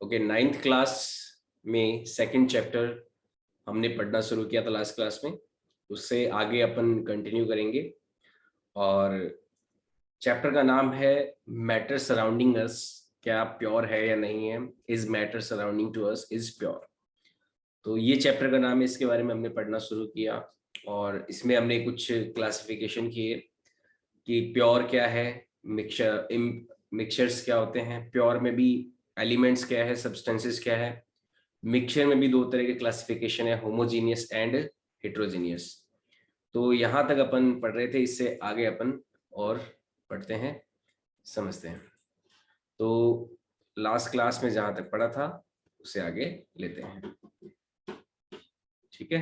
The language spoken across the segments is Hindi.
ओके, 9th क्लास में सेकंड चैप्टर हमने पढ़ना शुरू किया था लास्ट क्लास में, उससे आगे अपन कंटिन्यू करेंगे। और चैप्टर का नाम है मैटर सराउंडिंग अस। क्या प्योर है या नहीं है? Is matter surrounding to us is pure? तो ये चैप्टर का नाम है, इसके बारे में हमने पढ़ना शुरू किया और इसमें हमने कुछ क्लासिफिकेशन किए कि प्योर क्या है, मिक्सचर्स क्या होते हैं, प्योर में भी एलिमेंट्स क्या है, सब्सटेंसेस क्या है, मिक्सचर में भी दो तरह के क्लासिफिकेशन है, होमोजीनियस एंड हेट्रोजीनियस। तो यहाँ तक अपन पढ़ रहे थे, इससे आगे अपन और पढ़ते हैं, समझते हैं। तो लास्ट क्लास में जहाँ तक पढ़ा था उससे आगे लेते हैं, ठीक है।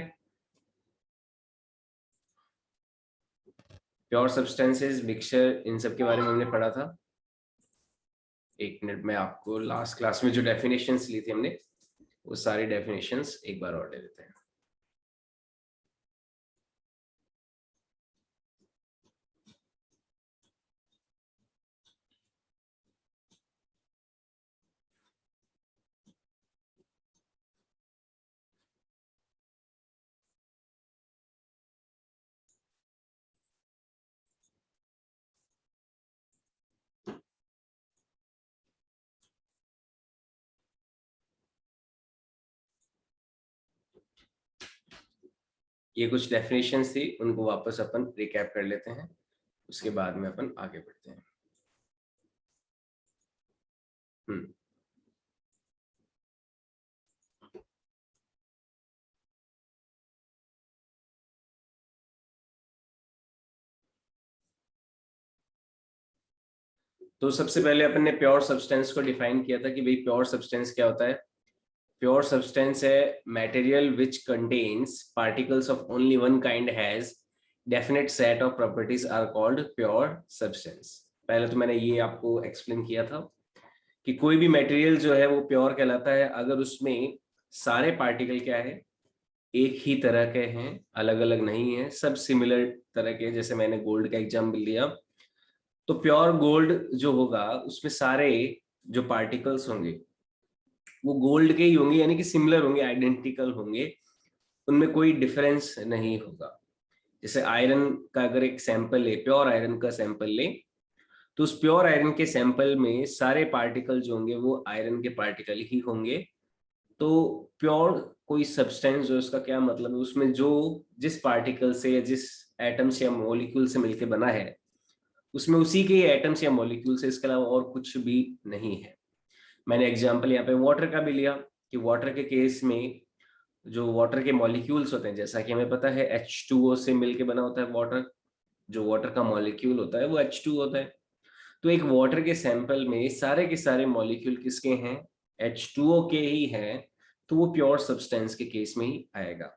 प्योर सब्सटेंसेस, मिक्सचर, इन सब के बारे में हमने पढ़ा था। एक मिनट में आपको लास्ट क्लास में जो डेफिनेशंस ली थी हमने, वो सारी डेफिनेशंस एक बार और ले लेते हैं। ये कुछ डेफिनेशंस थी, उनको वापस अपन रिकैप कर लेते हैं, उसके बाद में अपन आगे बढ़ते हैं। तो सबसे पहले अपन ने प्योर सब्सटेंस को डिफाइन किया था कि भाई प्योर सब्सटेंस क्या होता है। प्योर सब्सटेंस है material which contains particles of only one kind has definite set of properties are called pure substance. पहले तो मैंने ये आपको एक्सप्लेन किया था कि कोई भी मटेरियल जो है वो प्योर कहलाता है अगर उसमें सारे पार्टिकल क्या है, एक ही तरह के हैं, अलग अलग नहीं है, सब सिमिलर तरह के। जैसे मैंने गोल्ड का एग्जाम्पल लिया, तो प्योर गोल्ड जो होगा उसमें सारे जो पार्टिकल्स होंगे वो गोल्ड के ही होंगे, यानी कि सिमिलर होंगे, आइडेंटिकल होंगे, उनमें कोई डिफरेंस नहीं होगा। जैसे आयरन का अगर एक सैंपल ले, प्योर आयरन का सैंपल ले, तो उस प्योर आयरन के सैंपल में सारे पार्टिकल जो होंगे वो आयरन के पार्टिकल ही होंगे। तो प्योर कोई सब्सटेंस जो, उसका क्या मतलब है, उसमें जो जिस पार्टिकल से या जिस एटम से या मॉलिक्यूल से मिलके बना है उसमें उसी के एटम्स या मॉलिक्यूल से, इसके अलावा और कुछ भी नहीं है। मैंने एग्जांपल यहाँ पे वाटर का भी लिया कि वाटर के केस में जो वाटर के मॉलिक्यूल्स होते हैं, जैसा कि हमें पता है H2O से मिलके बना होता है वाटर, जो वाटर का मॉलिक्यूल होता है वो H2 होता है। तो एक वाटर के सैंपल में सारे के सारे मॉलिक्यूल किसके हैं, H2O के ही हैं, तो वो प्योर सब्सटेंस के केस में ही आएगा।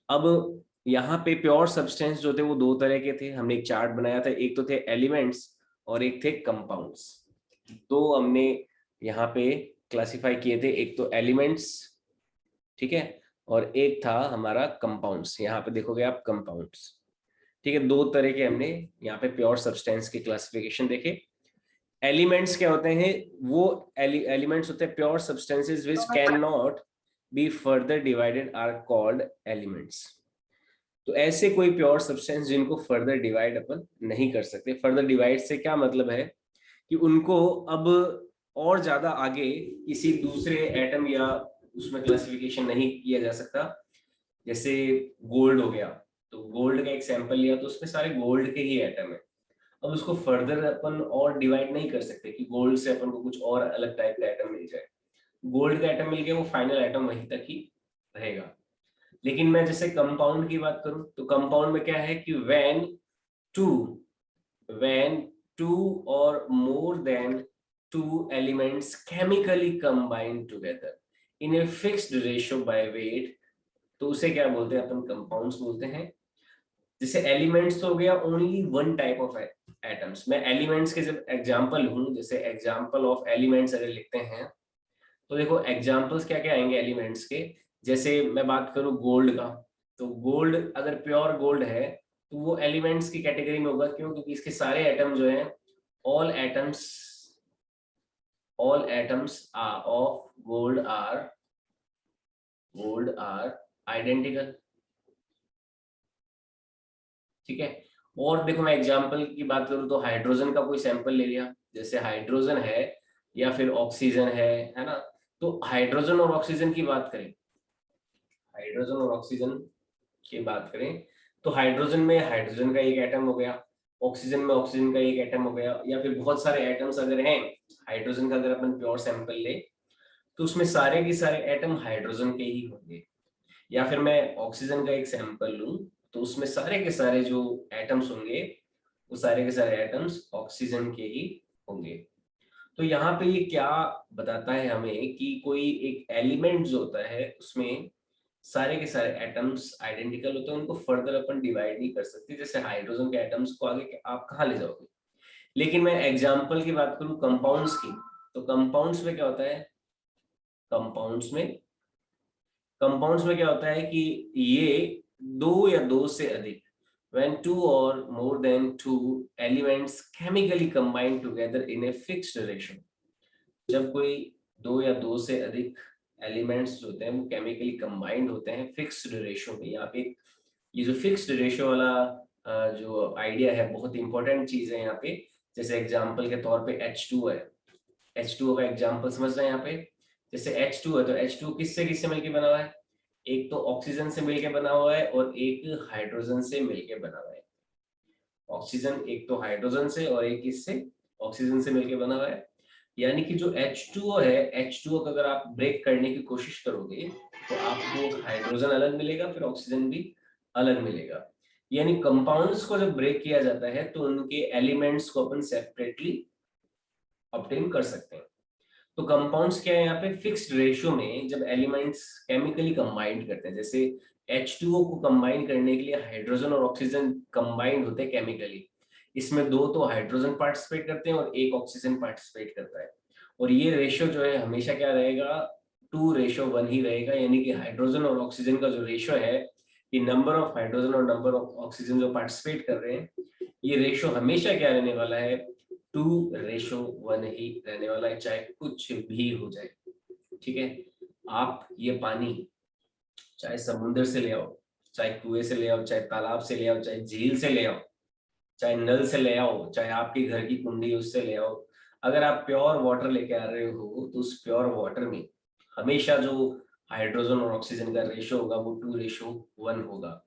अब यहाँ पे प्योर सब्सटेंस जो थे वो दो तरह के थे, हमने एक चार्ट बनाया था, एक तो थे एलिमेंट्स और एक थे कंपाउंड्स। तो हमने यहाँ पे क्लासिफाई किए थे, एक तो एलिमेंट्स, ठीक है, और एक था हमारा कंपाउंड्स। यहाँ पे देखोगे आप कंपाउंड्स, ठीक है। दो तरह के हमने यहाँ पे प्योर सब्सटेंस के क्लासिफिकेशन देखे। एलिमेंट्स क्या होते हैं, वो एलिमेंट्स होते हैं pure substances which can not be further divided are called elements. तो ऐसे कोई प्योर सब्सटेंस जिनको फर्दर डिवाइड अपन नहीं कर सकते। फर्दर डिवाइड से क्या मतलब है कि उनको अब और ज्यादा आगे किसी दूसरे एटम या उसमें क्लासिफिकेशन नहीं किया जा सकता। जैसे गोल्ड हो गया, तो गोल्ड का एक सैंपल लिया तो उसमें सारे गोल्ड के ही एटम है। अब उसको फर्दर अपन और डिवाइड नहीं कर सकते कि गोल्ड से अपन को कुछ और अलग टाइप का एटम मिल जाए। गोल्ड का एटम मिल गया, वो फाइनल एटम वहीं तक ही रहेगा। लेकिन मैं जैसे कंपाउंड की बात करूं, तो कंपाउंड में क्या है कि to when two or more than two elements chemically combine together in a fixed ratio by weight, तो उसे क्या बोलते हैं अपन, कंपाउंड्स बोलते हैं। जैसे एलिमेंट्स तो हो गया only one type of atoms. मैं एलिमेंट्स के जब एग्जांपल हूं, जैसे एग्जांपल ऑफ एलिमेंट्स अगर लिखते हैं तो देखो एग्जांपल्स क्या क्या आएंगे एलिमेंट्स के। जैसे मैं बात करूं गोल्ड का, तो गोल्ड अगर प्योर गोल्ड है तो वो एलिमेंट्स की कैटेगरी में होगा। क्यों? क्योंकि इसके सारे एटम जो हैं, all atoms all atoms are of gold are identical। ठीक है। और देखो मैं एग्जांपल की बात करूं तो हाइड्रोजन का कोई सैंपल ले लिया, जैसे हाइड्रोजन है या फिर ऑक्सीजन है ना। तो हाइड्रोजन और ऑक्सीजन की बात करें, हाइड्रोजन और ऑक्सीजन की बात करें तो हाइड्रोजन में हाइड्रोजन का एक एटम हो गया, ऑक्सीजन में ऑक्सीजन का एक एटम हो गया, या फिर बहुत सारे एटम्स अगर हैं। हाइड्रोजन का अगर अपन प्योर सैंपल ले तो उसमें सारे के सारे एटम हाइड्रोजन के ही होंगे। या फिर मैं ऑक्सीजन का एक सैंपल लूं तो उसमें सारे के सारे जो एटम्स होंगे वो सारे के सारे एटम्स ऑक्सीजन के ही होंगे। तो यहाँ पे ये क्या बताता है हमें कि कोई एक एलिमेंट जो होता है उसमें सारे के सारे एटम्स आइडेंटिकल होते हैं, उनको फर्दर अपन डिवाइड नहीं कर सकते। जैसे हाइड्रोजन के एटम्स को आगे आप कहाँ ले जाओगे। लेकिन मैं एग्जांपल की बात करूं कंपाउंड्स की, तो कंपाउंड्स में क्या होता है, कंपाउंड्स में कंपाउंड्स में क्या होता है कि ये दो या दो से अधिक, when two or more than two elements chemically combine together in a fixed ratio, जब कोई दो या दो से अधिक एलिमेंट्स जो होते हैं वो केमिकली कंबाइंड होते हैं फिक्स्ड रेशियो में। यहाँ पे ये जो फिक्स्ड रेशियो वाला जो आइडिया है बहुत इंपॉर्टेंट चीज है यहाँ पे। जैसे एग्जांपल के तौर पे H2 है, H2O का एग्जांपल समझ रहे हैं यहाँ पे। जैसे H2 है तो H2 किससे किससे मिलके बना हुआ है, एक तो ऑक्सीजन से मिलके बना हुआ है और एक हाइड्रोजन से मिलके बना हुआ है। ऑक्सीजन एक तो हाइड्रोजन से और एक इससे ऑक्सीजन से मिलके बना हुआ है। यानी कि जो H2O है, H2O को अगर आप ब्रेक करने की कोशिश करोगे तो आपको हाइड्रोजन अलग मिलेगा, फिर ऑक्सीजन भी अलग मिलेगा। यानी कंपाउंड्स को जब ब्रेक किया जाता है तो उनके एलिमेंट्स को अपन सेपरेटली ऑब्टेन कर सकते हैं। तो कंपाउंड्स क्या है यहाँ पे, फिक्स्ड रेशियो में जब एलिमेंट्स केमिकली कंबाइंड करते हैं, जैसे H2O को कंबाइन करने के लिए हाइड्रोजन और ऑक्सीजन कंबाइंड होते हैं केमिकली। इसमें दो तो हाइड्रोजन पार्टिसिपेट करते हैं और एक ऑक्सीजन पार्टिसिपेट करता है। और ये रेशियो जो है हमेशा क्या रहेगा, 2:1 ही रहेगा। यानी कि हाइड्रोजन और ऑक्सीजन का जो रेशियो है कि नंबर ऑफ हाइड्रोजन और नंबर ऑफ ऑक्सीजन जो पार्टिसिपेट कर रहे हैं, ये रेशियो हमेशा क्या रहने वाला है, 2:1 ही रहने वाला है, चाहे कुछ भी हो जाए। ठीक है। आप ये पानी चाहे समुद्र से ले आओ, चाहे कुएं से ले आओ, चाहे तालाब से ले आओ, चाहे झील से ले आओ, चाहे नल से ले आओ, चाहे आपके घर की कुंडी उससे ले आओ, अगर आप प्योर वाटर लेके आ रहे हो तो उस प्योर वाटर में हमेशा जो हाइड्रोजन और ऑक्सीजन का रेशो होगा वो 2:1 होगा।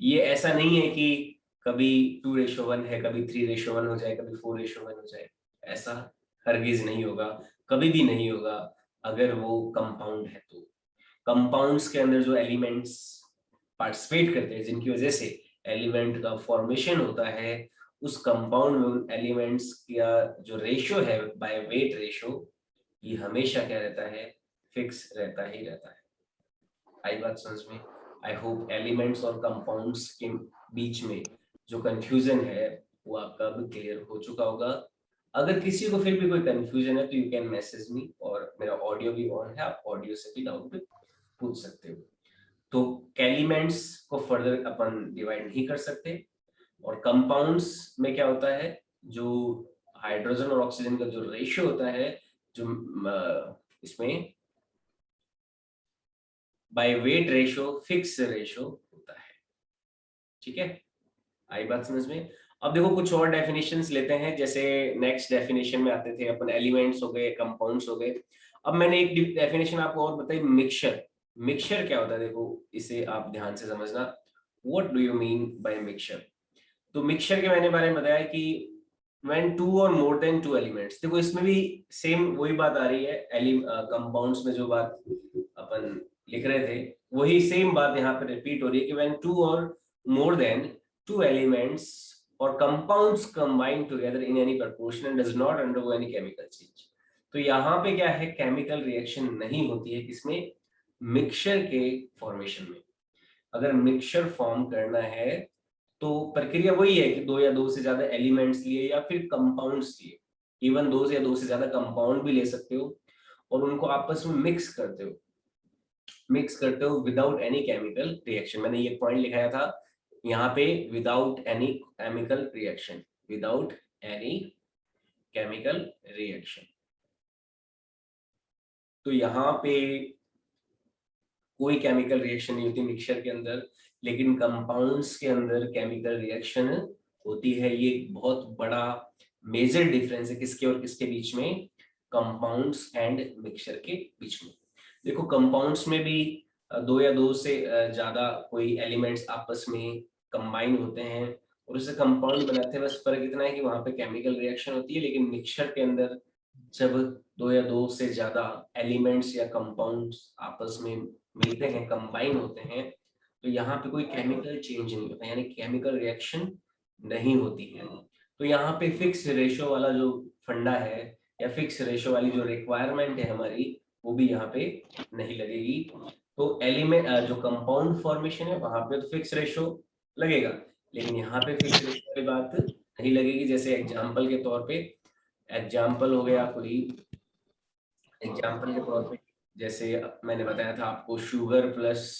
ये ऐसा नहीं है कि कभी 2:1 है, कभी 3:1 हो जाए, कभी 4:1 हो जाए। ऐसा हरगिज नहीं होगा, कभी भी नहीं होगा अगर वो कंपाउंड है तो। कंपाउंड्स के अंदर जो एलिमेंट्स पार्टिसिपेट करते हैं जिनकी वजह से एलिमेंट का फॉर्मेशन होता है, उस कंपाउंड में एलिमेंट्स का जो रेशियो है बाय वेट रेशियो, ये हमेशा क्या रहता है, फिक्स रहता ही रहता है। आई बात समझ में। आई होप एलिमेंट्स और कंपाउंड्स के बीच में जो कंफ्यूजन है वो आपका अब क्लियर हो चुका होगा। अगर किसी को फिर भी कोई कंफ्यूजन है तो यू कैन मैसेज मी, और मेरा ऑडियो भी ऑन है, आप ऑडियो से भी डाउट पूछ सकते हो। तो एलिमेंट्स को फर्दर अपन डिवाइड नहीं कर सकते। और कंपाउंड्स में क्या होता है, जो हाइड्रोजन और ऑक्सीजन का जो रेशियो होता है, जो इसमें by weight ratio fix ratio होता है। ठीक है, आई बात समझ में। अब देखो कुछ और डेफिनेशंस लेते हैं। जैसे नेक्स्ट डेफिनेशन में आते थे अपन, एलिमेंट्स हो गए, कंपाउंड्स हो गए। अब मैंने एक डेफिनेशन आपको और बताई, मिक्सचर। मिक्सचर क्या होता है, देखो इसे आप ध्यान से समझना। What do you mean by mixture. तो मिक्सचर के मैंने बारे में बताया कि when two or more than two elements, देखो इसमें भी सेम वही बात आ रही है। कंपाउंड्स में जो बात अपन लिख रहे थे वही सेम बात यहाँ पे रिपीट हो रही है कि when two or more than two elements or compounds combine together in any proportion and does not undergo any chemical change। तो यहाँ पे क्या है, केमिकल रिएक्शन नहीं होती है किसमें, मिक्सचर के फॉर्मेशन में। अगर मिक्सचर फॉर्म करना है तो प्रक्रिया वही है कि दो या दो से ज्यादा एलिमेंट्स लिए या फिर कंपाउंड्स लिए, इवन दो या दो से ज्यादा कंपाउंड भी ले सकते हो और उनको आपस में मिक्स करते हो विदाउट एनी केमिकल रिएक्शन। मैंने ये पॉइंट लिखाया था यहाँ पे, without any chemical reaction, without any chemical reaction. तो यहाँ पे कोई केमिकल रिएक्शन नहीं होती मिक्सचर के अंदर, लेकिन कंपाउंड्स के अंदर केमिकल रिएक्शन होती है। ये एक बहुत बड़ा मेजर डिफरेंस है किसके और किसके बीच में, कंपाउंड्स एंड मिक्सचर के बीच में। देखो कंपाउंड्स में भी दो या दो से ज्यादा कोई एलिमेंट्स आपस में कंबाइन होते हैं और उससे कंपाउंड बनाते हैं, बस फर्क इतना है कि वहां पे केमिकल रिएक्शन होती है। लेकिन मिक्सचर के अंदर जब दो या दो से ज्यादा एलिमेंट्स या कंपाउंड्स आपस में मिलते हैं, कंबाइन होते हैं, तो यहाँ पे कोई केमिकल चेंज नहीं होता, यानी केमिकल रिएक्शन नहीं होती है। तो यहाँ पे फिक्स रेशो वाला जो फंडा है या फिक्स रेशो वाली जो रिक्वायरमेंट है हमारी, वो भी यहाँ पे नहीं लगेगी। तो एलिमेंट जो कंपाउंड फॉर्मेशन है वहां पे तो फिक्स रेशो लगेगा, लेकिन यहाँ पे फिक्स रेशो की बात नहीं लगेगी। जैसे एग्जाम्पल के तौर पे, एग्जाम्पल हो गया कोई, एग्जाम्पल के तौर पे जैसे मैंने बताया था आपको, शुगर प्लस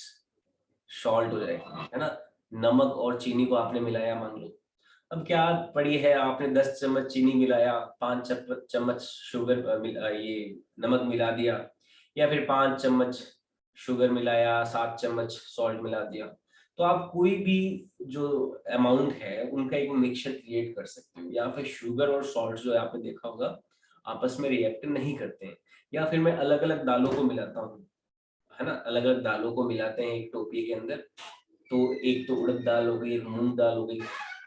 सॉल्ट हो जाएगा, है ना। नमक और चीनी को आपने मिलाया मान लो, अब क्या पड़ी है, आपने 10 चम्मच चीनी मिलाया, 5 चम्मच शुगर ये नमक मिला दिया, या फिर 5 चम्मच शुगर मिलाया, 7 चम्मच सॉल्ट मिला दिया। तो आप कोई भी जो अमाउंट है उनका एक मिक्सचर क्रिएट कर सकते हो। या फिर शुगर और सॉल्ट जो है आपने देखा होगा आपस में रिएक्ट नहीं करते हैं। या फिर मैं अलग अलग दालों को मिलाता हूँ, है ना, अलग अलग दालों को मिलाते हैं एक टोपी के अंदर, तो एक तो उड़द दाल हो गई, एक मूंग दाल हो गई,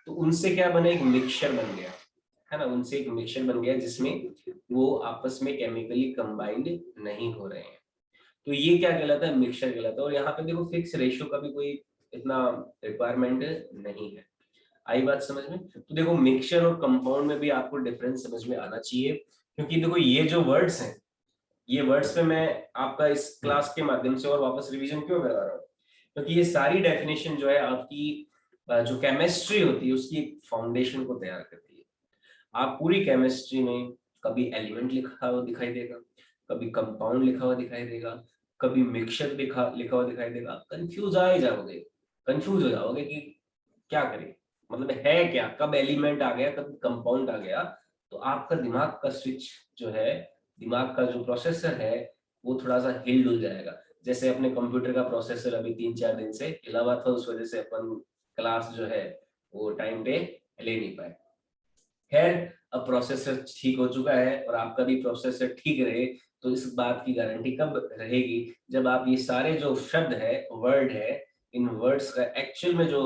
तो उनसे क्या बना, एक मिक्सचर बन गया, है ना, उनसे एक मिक्सचर बन गया जिसमें वो आपस में केमिकली कंबाइंड नहीं हो रहे हैं। तो ये क्या कहलाता है, मिक्सचर कहलाता है। और यहाँ पे देखो फिक्स रेशियो का भी कोई इतना रिक्वायरमेंट नहीं है। आई बात समझ में? तो देखो मिक्सचर और कंपाउंड में भी आपको डिफरेंस समझ में आना चाहिए, क्योंकि देखो ये जो वर्ड्स हैं, ये वर्ड्स पे मैं आपका इस क्लास के माध्यम से और वापस रिवीजन क्यों करवा रहा हूँ, क्योंकि ये सारी डेफिनेशन जो है आपकी जो केमिस्ट्री होती है उसकी फाउंडेशन को तैयार करती है। आप पूरी केमिस्ट्री में कभी एलिमेंट लिखा हुआ दिखाई देगा, कभी कंपाउंड लिखा हुआ दिखाई देगा, कभी मिक्सचर लिखा हुआ दिखाई देगा, कंफ्यूज आ ही जाओगे, कंफ्यूज हो जाओगे कि क्या करें, मतलब है क्या, कब एलिमेंट आ गया, कब कंपाउंड आ गया। तो आपका दिमाग का स्विच जो है, दिमाग का जो प्रोसेसर है, वो थोड़ा सा हिल डुल जाएगा। जैसे अपने कंप्यूटर का प्रोसेसर अभी 3-4 दिन से हिला हुआ था, उस वजह से अपन क्लास जो है वो टाइम पे ले नहीं पाए। खैर, अब प्रोसेसर ठीक हो चुका है और आपका भी प्रोसेसर ठीक रहे, तो इस बात की गारंटी कब रहेगी, जब आप ये सारे जो शब्द है, वर्ड है, इन वर्ड्स का एक्चुअल में जो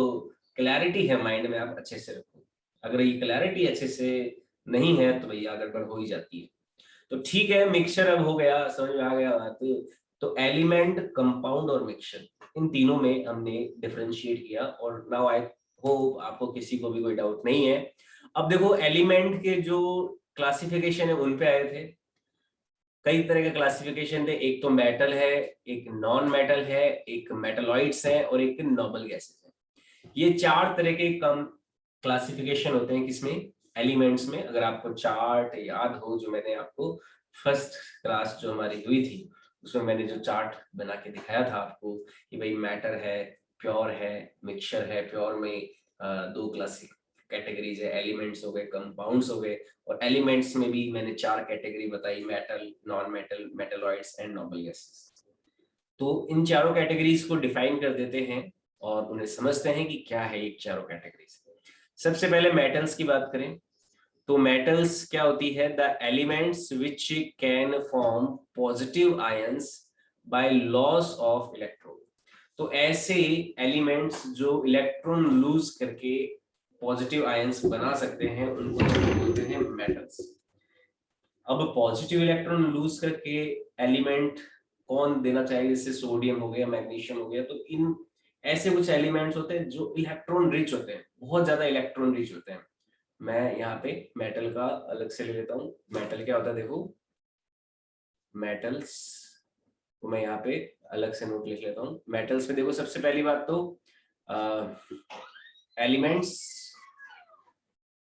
क्लैरिटी है माइंड में आप अच्छे से रखो। अगर ये क्लैरिटी अच्छे से नहीं है तो भैया गड़बड़ हो ही जाती है। तो ठीक है, मिक्सचर अब हो गया, समझ में आ गया बात। तो एलिमेंट, कंपाउंड और मिक्सचर, इन तीनों में हमने डिफरेंशिएट किया और नाउ आई होप आपको किसी को भी कोई डाउट नहीं है। अब देखो एलिमेंट के जो क्लासिफिकेशन है उन पे आए थे। कई तरह के क्लासिफिकेशन थे, एक तो मेटल है, एक नॉन मेटल है, एक मेटलॉइड्स है और एक नोबल गैसेस है। ये 4 तरह के कम क्लासिफिकेशन होते हैं किसमें, एलिमेंट्स में। अगर आपको चार्ट याद हो जो मैंने आपको फर्स्ट क्लास जो हमारी हुई थी उसमें मैंने जो चार्ट बना के दिखाया था आपको कि भाई मैटर है, प्योर है, मिक्सचर है। प्योर में दो क्लासिक कैटेगरीज है, एलिमेंट्स हो गए, कंपाउंड्स हो गए, और एलिमेंट्स में भी मैंने 4 कैटेगरी बताई, metal, non metal, metalloids and noble gases. तो इन चारों कैटेगरीज को डिफाइन कर देते हैं और उन्हें समझते हैं कि क्या है ये चारों कैटेगरीज। सबसे पहले मेटल्स की बात करें तो मेटल्स क्या होती है, the elements which can form positive ions by loss of electron. तो ऐसे एलिमेंट्स जो इलेक्ट्रॉन लूज करके पॉजिटिव आयंस बना सकते हैं उनको हम बोलते हैं मेटल्स। अब पॉजिटिव इलेक्ट्रॉन लूज करके एलिमेंट कौन देना चाहिए, जैसे सोडियम हो गया, मैग्नीशियम हो गया, तो इन ऐसे कुछ एलिमेंट्स होते हैं जो इलेक्ट्रॉन रिच होते हैं, बहुत ज्यादा इलेक्ट्रॉन रिच होते हैं। मैं यहाँ पे मेटल का अलग से ले लेता हूँ। मेटल क्या होता है देखो, मेटल्स तो मैं यहाँ पे अलग से नोट लिख लेता हूँ। मेटल्स में देखो सबसे पहली बात तो elements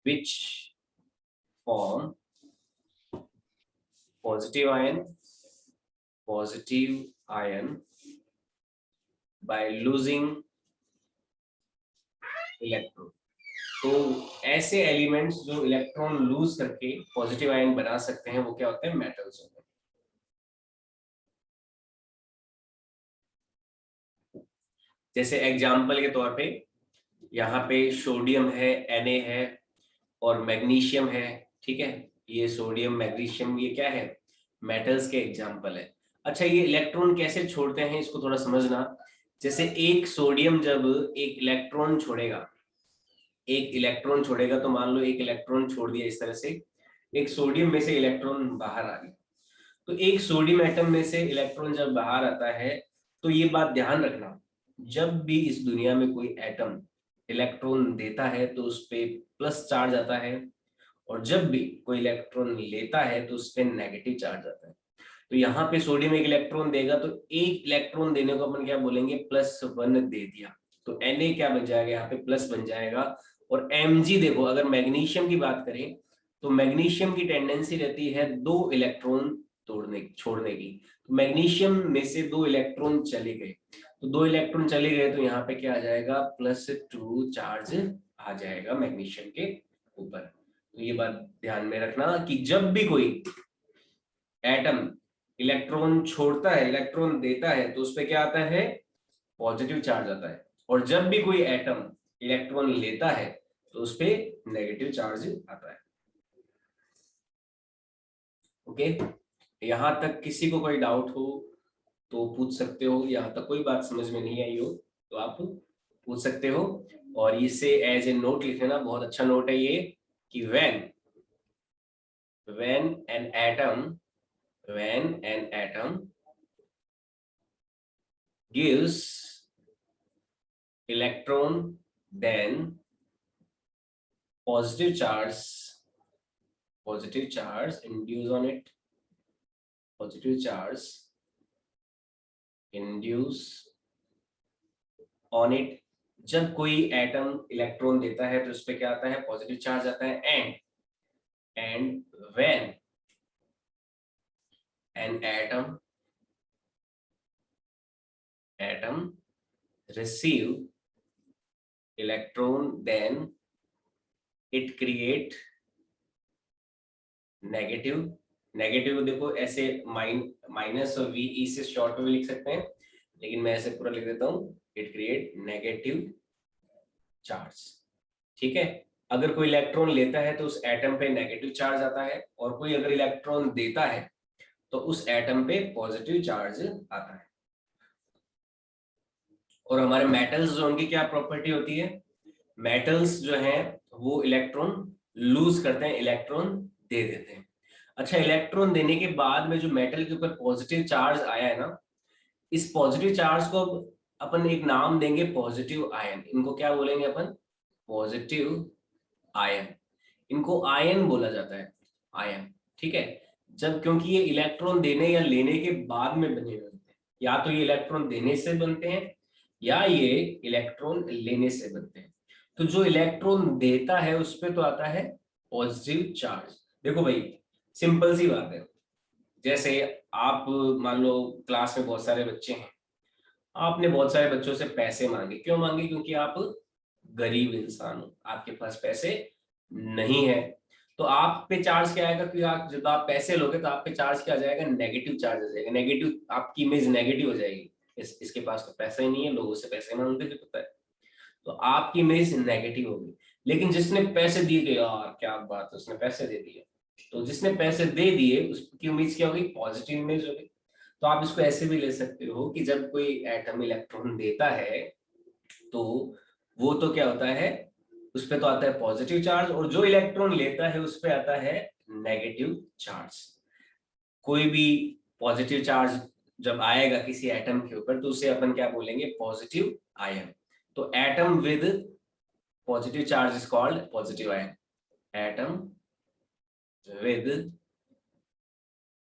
which form positive ion, positive ion by losing electron. तो ऐसे एलिमेंट्स जो इलेक्ट्रॉन लूज करके पॉजिटिव आयन बना सकते हैं वो क्या होते हैं, मेटल्स होते हैं। जैसे एग्जाम्पल के तौर पे यहाँ पे सोडियम है, Na है और मैग्नीशियम है, ठीक है। ये सोडियम मैग्नीशियम ये क्या है, मेटल्स के एग्जाम्पल है। अच्छा ये इलेक्ट्रॉन कैसे छोड़ते हैं इसको थोड़ा समझना। जैसे एक सोडियम जब एक इलेक्ट्रॉन छोड़ेगा, तो मान लो एक इलेक्ट्रॉन छोड़ दिया इस तरह से, एक सोडियम में से इलेक्ट्रॉन बाहर आ गया। तो एक सोडियम एटम में से इलेक्ट्रॉन जब बाहर आता है तो ये बात ध्यान रखना, जब भी इस दुनिया में कोई एटम इलेक्ट्रॉन देता है तो उस पे प्लस चार्ज आता है, और जब भी कोई इलेक्ट्रॉन लेता है तो उस पे नेगेटिव चार्ज आता है। तो यहाँ पे सोडियम एक इलेक्ट्रॉन देगा तो एक इलेक्ट्रॉन देने को अपन क्या बोलेंगे, +1 दे दिया, तो Na क्या बन जाएगा, यहाँ पे प्लस बन जाएगा। और Mg देखो, अगर मैग्नीशियम की बात करें तो मैग्नीशियम की टेंडेंसी रहती है 2 इलेक्ट्रॉन छोड़ने की। तो मैग्नीशियम में से 2 इलेक्ट्रॉन चले गए, तो 2 इलेक्ट्रॉन चले गए तो यहाँ पे क्या आ जाएगा, +2 चार्ज आ जाएगा मैग्नीशियम के ऊपर। तो ये बात ध्यान में रखना कि जब भी कोई एटम इलेक्ट्रॉन छोड़ता है, इलेक्ट्रॉन देता है, तो उस पे क्या आता है, पॉजिटिव चार्ज आता है, और जब भी कोई एटम इलेक्ट्रॉन लेता है तो उस पे नेगेटिव चार्ज आता है। ओके, यहां तक किसी को कोई डाउट हो तो पूछ सकते हो, यहां तक कोई बात समझ में नहीं आई हो तो आप पूछ सकते हो। और इसे एज ए नोट लिख लेना, बहुत अच्छा नोट है ये, कि when an atom gives electron, then positive charge induce on it, positive charge induce on it। जब कोई एटम इलेक्ट्रॉन देता है तो उस पे क्या आता है, पॉजिटिव चार्ज आता है। And when an atom receive electron, then it create negative देखो ऐसे माइनस और वी से शॉर्ट में भी लिख सकते हैं, लेकिन मैं ऐसे पूरा लिख देता हूँ, इट क्रिएट नेगेटिव चार्ज, ठीक है। अगर कोई इलेक्ट्रॉन लेता है तो उस एटम पे नेगेटिव चार्ज आता है, और कोई अगर इलेक्ट्रॉन देता है तो उस एटम पे पॉजिटिव चार्ज आता है। और हमारे मेटल्स जो उनकी क्या प्रॉपर्टी होती है, मेटल्स जो हैं वो इलेक्ट्रॉन लूज करते हैं, इलेक्ट्रॉन दे देते हैं। अच्छा, इलेक्ट्रॉन देने के बाद में जो मेटल के ऊपर पॉजिटिव चार्ज आया है ना, इस पॉजिटिव चार्ज को अपन एक नाम देंगे पॉजिटिव आयन। इनको क्या बोलेंगे अपन, पॉजिटिव आयन। इनको आयन बोला जाता है, आयन, ठीक है। जब क्योंकि ये इलेक्ट्रॉन देने या लेने के बाद में बने हुए होते हैं, या तो ये इलेक्ट्रॉन देने से बनते हैं या ये इलेक्ट्रॉन लेने से बनते हैं। तो जो इलेक्ट्रॉन देता है उस पर तो आता है पॉजिटिव चार्ज। देखो भाई, सिंपल सी बात है, जैसे आप मान लो क्लास में बहुत सारे बच्चे हैं, आपने बहुत सारे बच्चों से पैसे मांगे, क्यों मांगे, क्योंकि आप गरीब इंसान हो, आपके पास पैसे नहीं है। तो आप पे चार्ज क्या आएगा, क्योंकि आप जब आप पैसे लोगे तो आप पे चार्ज क्या आ जाएगा, नेगेटिव चार्ज आ जाएगा, नेगेटिव, आपकी इमेज नेगेटिव हो जाएगी। इसके पास तो पैसा ही नहीं है, लोगों से पैसे मांगते थे, पता है, तो आपकी इमेज नेगेटिव होगी। लेकिन जिसने पैसे दिए, यार क्या बात है, उसने पैसे दे दिए, तो जिसने पैसे दे दिए उसकी इमेज क्या होगी, पॉजिटिव इमेज होगी। तो आप इसको ऐसे भी ले सकते हो कि जब कोई एटम इलेक्ट्रॉन देता है तो वो तो क्या होता है, उस पे तो आता है पॉजिटिव चार्ज, और जो इलेक्ट्रॉन लेता है उस पे आता है नेगेटिव चार्ज। कोई भी पॉजिटिव चार्ज जब आएगा किसी एटम के ऊपर तो उसे अपन क्या बोलेंगे, पॉजिटिव आयन। तो atom with positive charge is called positive ion. Atom with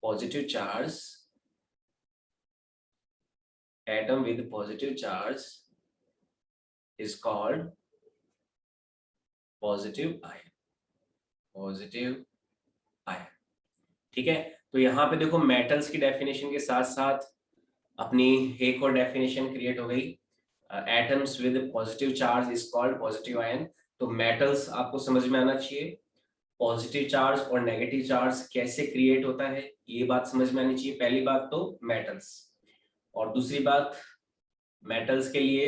positive charge, atom with positive charge is called positive ion, positive ion, ठीक है। तो यहाँ पे देखो मेटल्स की डेफिनेशन के साथ साथ अपनी एक और डेफिनेशन क्रिएट हो गई, atoms with positive charge is called positive ion. तो मेटल्स आपको समझ में आना चाहिए, पॉजिटिव चार्ज और नेगेटिव चार्ज कैसे क्रिएट होता है ये बात समझ में आनी चाहिए, पहली बात तो मेटल्स। और दूसरी बात, मेटल्स के लिए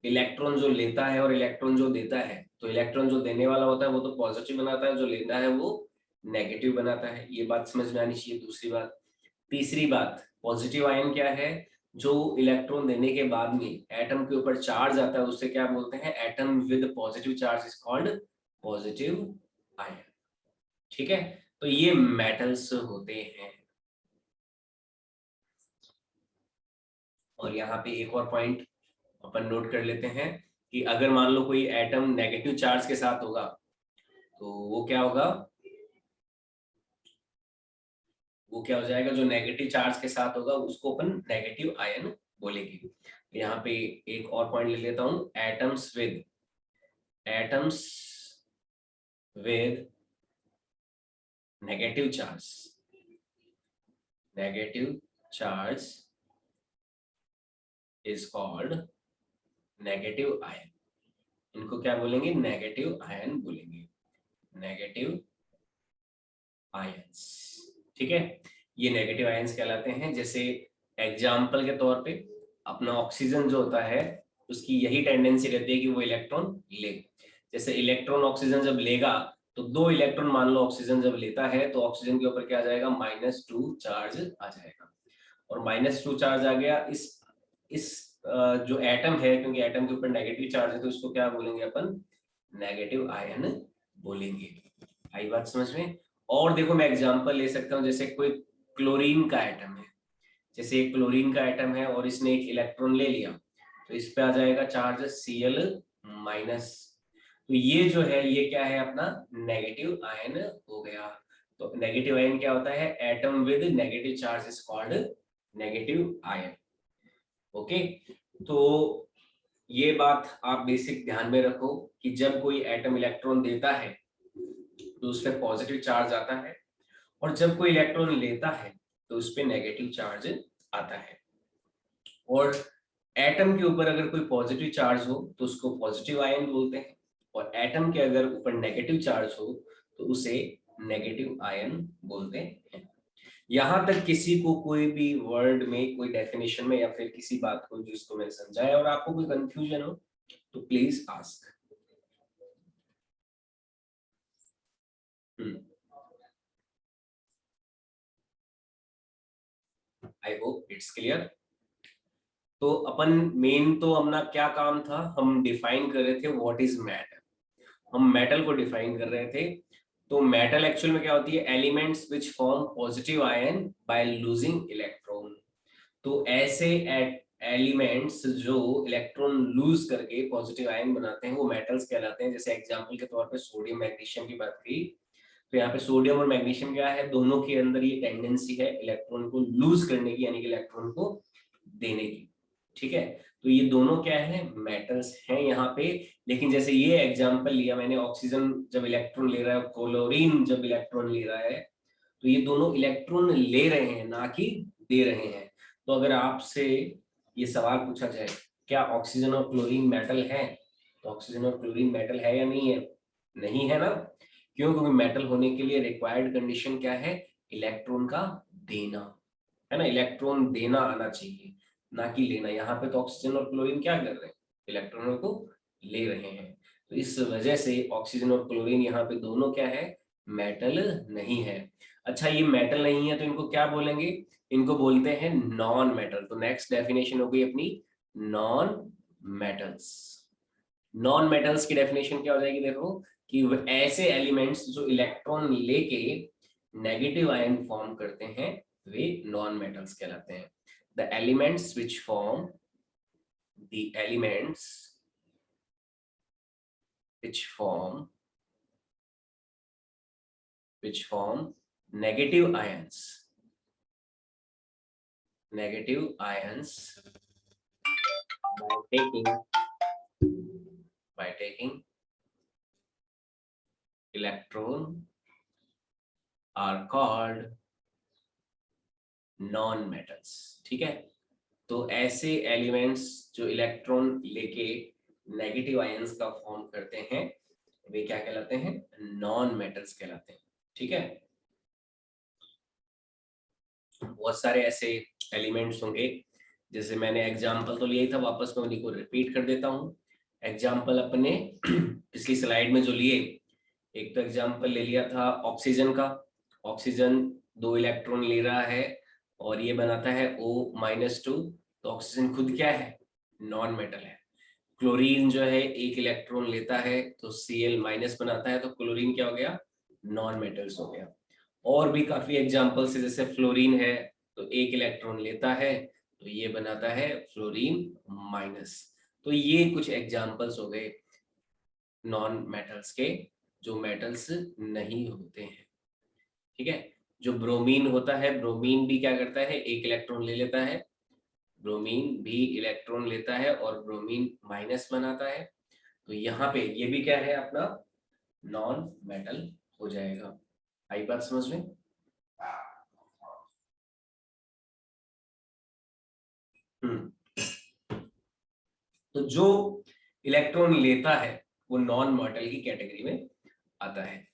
इलेक्ट्रॉन जो लेता है और इलेक्ट्रॉन जो देता है, तो इलेक्ट्रॉन जो देने वाला होता है वो तो पॉजिटिव बनाता है, जो लेता है वो नेगेटिव बनाता है। ये बात समझ में आनी चाहिए। दूसरी बात, तीसरी बात, पॉजिटिव आयन क्या है? जो इलेक्ट्रॉन देने के बाद में एटम के ऊपर चार्ज आता है उससे क्या बोलते हैं? Atom with positive charge is called positive ion. ठीक है, तो ये मेटल्स होते हैं। और यहाँ पे एक और पॉइंट अपन नोट कर लेते हैं कि अगर मान लो कोई एटम नेगेटिव चार्ज के साथ होगा तो वो क्या होगा? वो क्या हो जाएगा? जो नेगेटिव चार्ज के साथ होगा उसको अपन नेगेटिव आयन बोलेंगे। यहाँ पे एक और पॉइंट ले लेता हूँ, atoms with negative charge is called negative ion. इनको क्या बोलेंगे? नेगेटिव आयन बोलेंगे, नेगेटिव आयंस। ठीक है, ये नेगेटिव आयंस कहलाते हैं। जैसे एग्जाम्पल के तौर पे अपना ऑक्सीजन जो होता है उसकी यही टेंडेंसी रहती है कि वो इलेक्ट्रॉन ले। जैसे इलेक्ट्रॉन ऑक्सीजन जब लेगा तो 2 इलेक्ट्रॉन मान लो ऑक्सीजन जब लेता है तो ऑक्सीजन के ऊपर क्या आ जाएगा? -2 चार्ज आ जाएगा। और -2 चार्ज आ गया, इस जो एटम है, क्योंकि एटम के ऊपर नेगेटिव चार्ज है तो इसको क्या बोलेंगे अपन? नेगेटिव आयन बोलेंगे। आई बात समझ में? और देखो मैं एग्जांपल ले सकता हूँ, जैसे कोई क्लोरीन का एटम है, जैसे एक क्लोरीन का एटम है और इसने एक इलेक्ट्रॉन ले लिया तो इस पे आ जाएगा चार्ज Cl-। तो ये जो है ये क्या है? अपना नेगेटिव आयन हो गया। तो नेगेटिव आयन क्या होता है? Atom with negative charge is called negative ion. Okay, तो ये बात आप बेसिक ध्यान में रखो कि जब कोई एटम इलेक्ट्रॉन देता है तो उस पर पॉजिटिव चार्ज आता है, और जब कोई इलेक्ट्रॉन लेता है तो उस पर नेगेटिव चार्ज आता है। और एटम के ऊपर अगर कोई पॉजिटिव चार्ज हो तो उसको पॉजिटिव आयन बोलते हैं, और एटम के अगर ऊपर नेगेटिव चार्ज हो तो उसे नेगेटिव आयन बोलते हैं। यहां तक किसी को कोई भी वर्ड में, कोई डेफिनेशन में, या फिर किसी बात को जिसको मैंने समझाया और आपको कोई कंफ्यूजन हो तो please ask. I hope it's clear. तो अपन मेन तो अपना क्या काम था? हम डिफाइन कर रहे थे व्हाट इज मेटल। हम मेटल को डिफाइन कर रहे थे। तो मेटल एक्चुअल में क्या होती है? Elements which form positive ion by losing electron. तो ऐसे एलिमेंट्स जो इलेक्ट्रॉन लूज करके पॉजिटिव आयन बनाते हैं वो मेटल्स कहलाते हैं। जैसे एग्जांपल के तौर पे सोडियम मैग्नीशियम की बात की, तो यहाँ पे सोडियम और मैग्नीशियम क्या है? दोनों के अंदर ये टेंडेंसी है इलेक्ट्रॉन को लूज करने की, यानी कि इलेक्ट्रॉन को देने की। ठीक है, तो ये दोनों क्या है? मेटल्स हैं यहाँ पे। लेकिन जैसे ये एग्जांपल लिया मैंने, ऑक्सीजन जब इलेक्ट्रॉन ले रहा है, क्लोरीन जब इलेक्ट्रॉन ले रहा है, तो ये दोनों इलेक्ट्रॉन ले रहे हैं ना कि दे रहे हैं। तो अगर आपसे ये सवाल पूछा जाए क्या ऑक्सीजन और क्लोरीन मेटल है, तो ऑक्सीजन और क्लोरीन मेटल है या नहीं है? नहीं है ना। क्यों? क्योंकि मेटल होने के लिए रिक्वायर्ड कंडीशन क्या है? इलेक्ट्रॉन का देना, है ना। इलेक्ट्रॉन देना आना चाहिए, ना कि लेना। यहाँ पे तो ऑक्सीजन और क्लोरीन क्या कर रहे हैं? इलेक्ट्रॉनों को ले रहे हैं। तो इस वजह से ऑक्सीजन और क्लोरीन यहाँ पे दोनों क्या है? मेटल नहीं है। अच्छा, ये मेटल नहीं है तो इनको क्या बोलेंगे? इनको बोलते हैं नॉन मेटल। तो नेक्स्ट डेफिनेशन हो गई अपनी नॉन मेटल्स। नॉन मेटल्स की डेफिनेशन क्या हो जाएगी? देखो कि ऐसे एलिमेंट्स जो इलेक्ट्रॉन लेके नेगेटिव आयन फॉर्म करते हैं वे नॉन मेटल्स कहलाते हैं। The elements which form the elements which form negative ions by taking electron are called non metals। ठीक है, तो ऐसे एलिमेंट्स जो इलेक्ट्रॉन लेके नेगेटिव आयंस का फॉर्म करते हैं वे क्या कहलाते हैं? नॉन मेटल्स कहलाते हैं। ठीक है, बहुत सारे ऐसे एलिमेंट्स होंगे जैसे मैंने एग्जाम्पल तो लिया ही था, वापस मैं उन्हीं को रिपीट कर देता हूँ। एग्जाम्पल अपने पिछली स्लाइड में जो लिए, एक तो एग्जाम्पल ले लिया था ऑक्सीजन का। ऑक्सीजन 2 इलेक्ट्रॉन ले रहा है और ये बनाता है O-2। तो ऑक्सीजन खुद क्या है, नॉन मेटल है। क्लोरीन जो है 1 इलेक्ट्रॉन लेता है तो Cl- बनाता है, तो क्लोरीन क्या हो गया, नॉन मेटल्स हो गया। और भी काफी एग्जांपल्स है, जैसे फ्लोरीन है तो 1 इलेक्ट्रॉन लेता है तो ये बनाता है फ्लोरीन-। तो ये कुछ एग्जांपल्स हो गए नॉन मेटल्स के, जो मेटल्स नहीं होते हैं। ठीक है, जो ब्रोमीन होता है, ब्रोमीन भी क्या करता है, 1 इलेक्ट्रॉन ले लेता है। ब्रोमीन भी इलेक्ट्रॉन लेता है और ब्रोमीन- बनाता है। तो यहाँ पे ये भी क्या है अपना, नॉन मेटल हो जाएगा। आई बात समझ में? तो जो इलेक्ट्रॉन लेता है वो नॉन मेटल की कैटेगरी में आता है।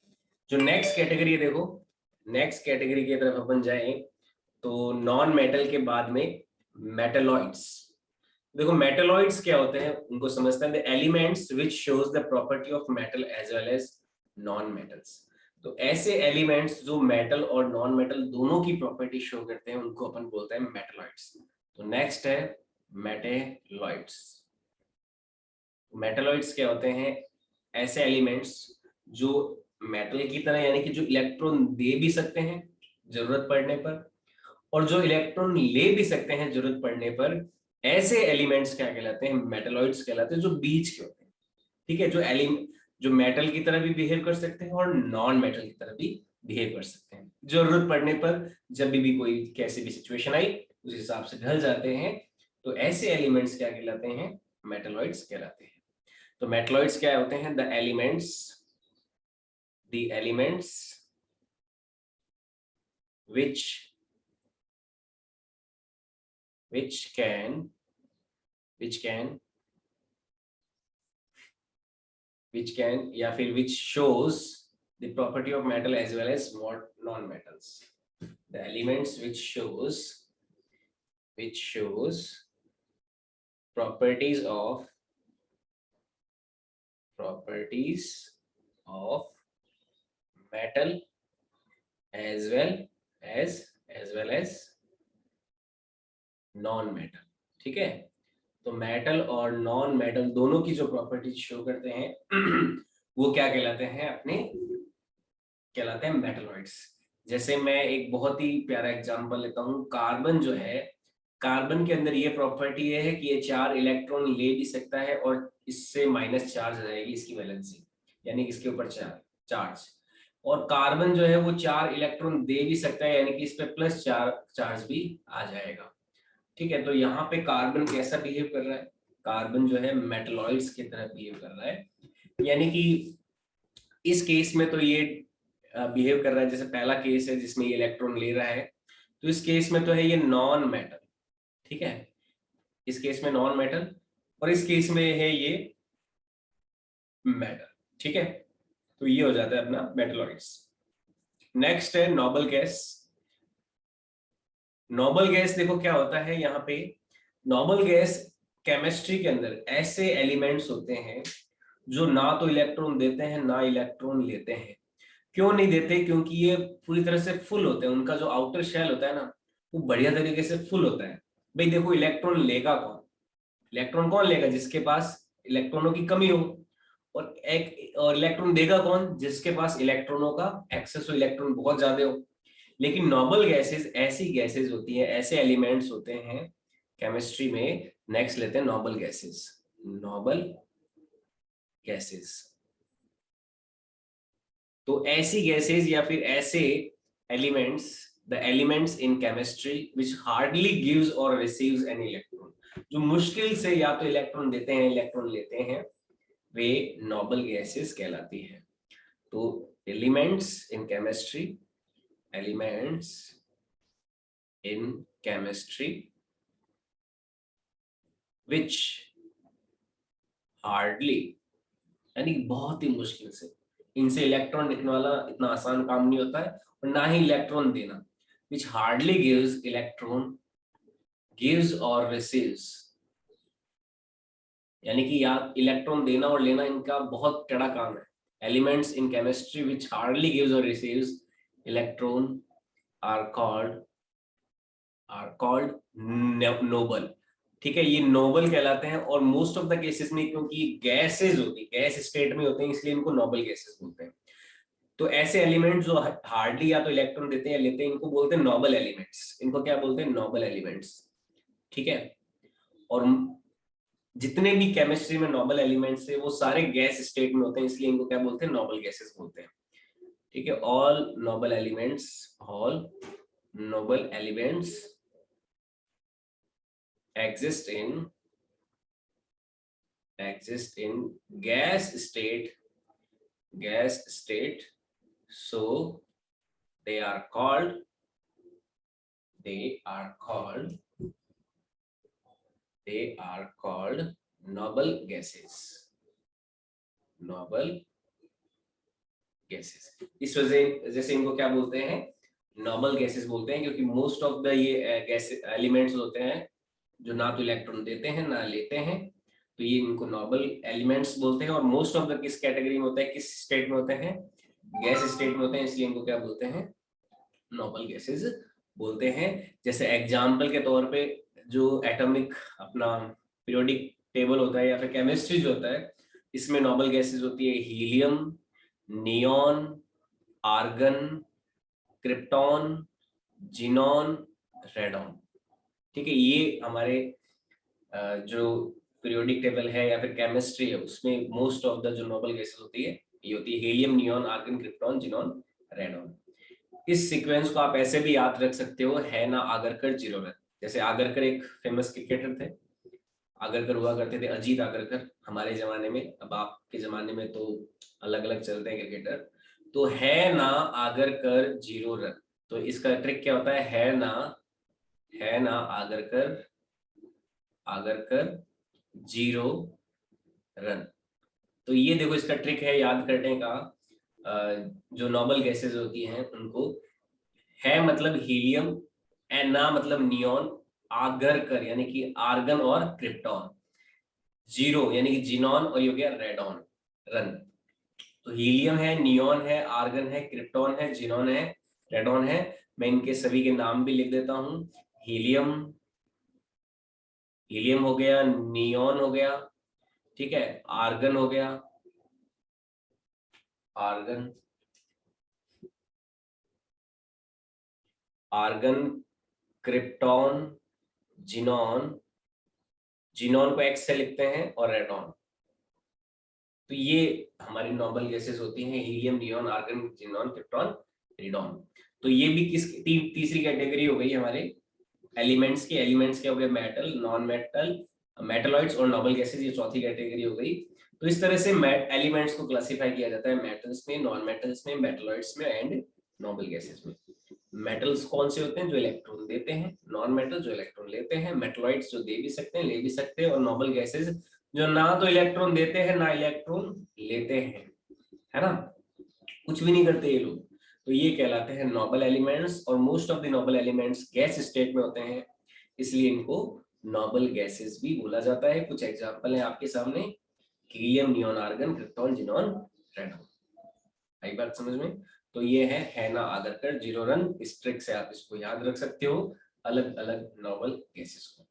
जो नेक्स्ट कैटेगरी है, देखो नेक्स्ट कैटेगरी की तरफ अपन जाएं तो नॉन मेटल के बाद में मेटलॉइड्स। देखो मेटलॉइड्स क्या होते हैं उनको समझते हैं। The elements which shows the property of metal as well as non metals. तो ऐसे एलिमेंट्स जो मेटल और नॉन मेटल दोनों की प्रॉपर्टी शो करते हैं उनको अपन बोलते हैं मेटलॉइड्स। तो नेक्स्ट है मेटेलॉइड्स। मेटलॉइड्स क्या होते हैं, ऐसे एलिमेंट्स जो मेटल की तरह यानी कि जो इलेक्ट्रॉन दे भी सकते हैं जरूरत पड़ने पर, और जो इलेक्ट्रॉन ले भी सकते हैं जरूरत पड़ने पर। ऐसे एलिमेंट्स क्या कहलाते हैं, मेटलॉइड्स कहलाते हैं, जो बीच के होते हैं। ठीक है, जो मेटल की तरह भी बिहेव कर सकते हैं और नॉन मेटल की तरह भी बिहेव कर सकते हैं। जरूरत पड़ने पर जब भी कोई कैसी भी सिचुएशन आई उस हिसाब से ढल जाते हैं। तो ऐसे एलिमेंट्स क्या कहलाते हैं, मेटलॉइड्स कहलाते हैं। तो मेटलॉइड्स क्या होते हैं, द एलिमेंट्स which can या फिर which shows the property of metal as well as non metals. The elements which shows properties of metal as well as non metal. ठीक है, तो मेटल और नॉन मेटल दोनों की जो प्रॉपर्टीज शो करते हैं वो क्या कहलाते हैं, अपने कहलाते हैं मेटलॉइड्स। जैसे मैं एक बहुत ही प्यारा एग्जांपल लेता हूँ, कार्बन जो है, कार्बन के अंदर ये प्रॉपर्टी है कि ये 4 इलेक्ट्रॉन ले भी सकता है और इससे माइनस चार्ज रहेगी इसकी वैलेंसी, यानी इसके ऊपर चार्ज। और कार्बन जो है वो 4 इलेक्ट्रॉन दे भी सकता है, यानी कि इस पे प्लस चार्ज भी आ जाएगा। ठीक है, तो यहाँ पे कार्बन कैसा बिहेव कर रहा है, कार्बन जो है मेटलॉइड्स की तरह बिहेव कर रहा है। यानी कि इस केस में तो ये बिहेव कर रहा है, जैसे पहला केस है जिसमें ये इलेक्ट्रॉन ले रहा है, तो इस केस में तो है ये नॉन मेटल। ठीक है, इस केस में नॉन मेटल और इस केस में है ये मेटल। ठीक है, तो ये हो जाता है अपना मेटलॉइड्स। नेक्स्ट है नोबल गैस। नोबल गैस देखो क्या होता है यहाँ पे, नोबल गैस केमिस्ट्री के अंदर ऐसे एलिमेंट्स होते हैं जो ना तो इलेक्ट्रॉन देते हैं ना इलेक्ट्रॉन लेते हैं। क्यों नहीं देते, क्योंकि ये पूरी तरह से फुल होते हैं, उनका जो आउटर शेल होता है ना वो बढ़िया तरीके से फुल होता है। भाई देखो इलेक्ट्रॉन लेगा कौन, इलेक्ट्रॉन कौन लेगा, जिसके पास इलेक्ट्रॉनों की कमी हो। और इलेक्ट्रॉन देगा कौन, जिसके पास इलेक्ट्रॉनों का एक्सेस हो, इलेक्ट्रॉन बहुत ज्यादा हो। लेकिन नोबल गैसेस ऐसी गैसेस होती है, ऐसे एलिमेंट्स होते हैं केमिस्ट्री में। नेक्स्ट लेते हैं नोबल गैसेस। तो ऐसी गैसेस या फिर ऐसे elements, the elements in chemistry which hardly gives or receives an electron, जो मुश्किल से या तो इलेक्ट्रॉन देते हैं इलेक्ट्रॉन लेते हैं, वे नोबल गैसेस कहलाती है। तो elements in chemistry, elements in chemistry which hardly, यानी बहुत ही मुश्किल से, इनसे इलेक्ट्रॉन निकलवाना इतना आसान काम नहीं होता है, और ना ही इलेक्ट्रॉन देना, विच hardly gives electron gives or receives, यानी कि यार इलेक्ट्रॉन देना और लेना इनका बहुत कड़ा काम है। Elements in chemistry which hardly gives or receives electron are called noble. ठीक है, ये नोबल कहलाते हैं। और मोस्ट ऑफ द केसेस में क्योंकि गैसेज होती है, गैस स्टेट में होते हैं, इसलिए इनको नोबल गैसेस बोलते हैं। तो ऐसे एलिमेंट जो हार्डली या तो इलेक्ट्रॉन देते हैं या लेते हैं, इनको बोलते हैं नोबल एलिमेंट्स। इनको क्या बोलते हैं? Noble elements. ठीक है, और जितने भी केमिस्ट्री में नोबल एलिमेंट्स है वो सारे गैस स्टेट में होते हैं, इसलिए इनको क्या बोलते हैं? नोबल गैसेस बोलते हैं। ठीक है, all noble elements exist in gas state, so they are called noble gases। इस वजह जैसे इनको क्या बोलते हैं? नोबल गैसेस बोलते हैं, क्योंकि मोस्ट ऑफ द ये गैस एलिमेंट्स होते हैं जो ना तो इलेक्ट्रॉन देते हैं ना लेते हैं, तो ये इनको नोबल एलिमेंट्स बोलते हैं। और मोस्ट ऑफ द किस कैटेगरी में होता है, किस स्टेट में होते हैं? गैस स्टेट में होते हैं, इसलिए इनको क्या बोलते हैं? नोबल गैसेस बोलते हैं। जैसे एग्जाम्पल के तौर पे जो एटॉमिक अपना पीरियोडिक टेबल होता है या फिर केमिस्ट्री जो होता है, इसमें नोबल गैसेस होती है helium, neon, argon, krypton, xenon, radon. ठीक है, ये हमारे जो पीरियोडिक टेबल है या फिर केमिस्ट्री है उसमें मोस्ट ऑफ द जो नोबल गैसेस होती है ये होती है helium, neon, argon, krypton, xenon, radon. इस सीक्वेंस को आप ऐसे भी याद रख सकते हो, है ना आगरकर, जिरोरन। जैसे आगरकर एक फेमस क्रिकेटर थे, आगरकर हुआ करते थे, अजीत आगरकर हमारे जमाने में। अब आपके जमाने में तो अलग अलग चलते हैं क्रिकेटर। तो है ना आगरकर, जीरो रन। तो इसका ट्रिक क्या होता है ना आगरकर जीरो रन। तो ये देखो इसका ट्रिक है याद करने का। जो नोबल गैसेस होती हैं उनको है मतलब हीलियम, एन ना मतलब नियॉन, आगरकर यानी कि आर्गन और क्रिप्टॉन, जीरो यानी कि जिनॉन, और ये हो गया रेडॉन, रन। तो हीलियम है, नियॉन है, आर्गन है, क्रिप्टॉन है, जिनॉन है, रेडॉन है। मैं इनके सभी के नाम भी लिख देता हूं। हीलियम हो गया, नियॉन हो गया, ठीक है, आर्गन हो गया, आर्गन, क्रिप्टॉन, जिनॉन को एक्स से लिखते हैं, और रेडॉन। तो ये हमारी नोबल गैसेस होती हैं, helium, neon, argon, xenon, krypton, radon. तो ये भी तीसरी कैटेगरी हो गई हमारे एलिमेंट्स की। एलिमेंट्स क्या हो गए? मेटल, नॉन मेटल, मेटलॉइड्स और नोबल गैसेस, ये चौथी कैटेगरी हो गई। तो इस तरह से एलिमेंट्स को क्लासिफाई किया जाता है मेटल्स में, नॉन मेटल्स में, मेटलॉइड्स में एंड नोबल गैसेस में। मेटल्स कौन से होते हैं? जो इलेक्ट्रॉन देते हैं। नॉन मेटल जो इलेक्ट्रॉन लेते हैं। मेटलॉइड्स जो दे भी सकते हैं, ले भी सकते हैं। और नोबल गैसेस जो ना तो इलेक्ट्रॉन देते हैं ना इलेक्ट्रॉन लेते हैं, है ना, कुछ भी नहीं करते ये लोग। तो ये कहलाते हैं नोबल एलिमेंट्स। और most of the noble elements gas state में होते हैं, इसलिए इनको नोबल गैसेस भी बोला जाता है। कुछ एग्जांपल है आपके सामने, helium, neon, argon, krypton, xenon, radon. आई बात समझ में? तो ये है ना आगरकर, जीरो रन। इस ट्रिक से आप इसको याद रख सकते हो, अलग अलग नोबल गैसेस को।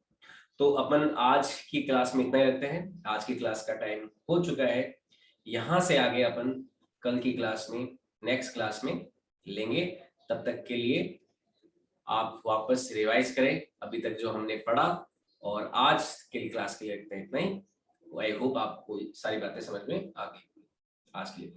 तो अपन आज की क्लास में इतना ही रखते हैं। आज की क्लास का टाइम हो चुका है। यहां से आगे अपन कल की क्लास में, नेक्स्ट क्लास में लेंगे। तब तक के लिए आप वापस रिवाइज करें अभी तक जो हमने पढ़ा। और आज के क्लास के लिए इतना ही। आई होप आपको सारी बातें समझ में आ गई। आज के लिए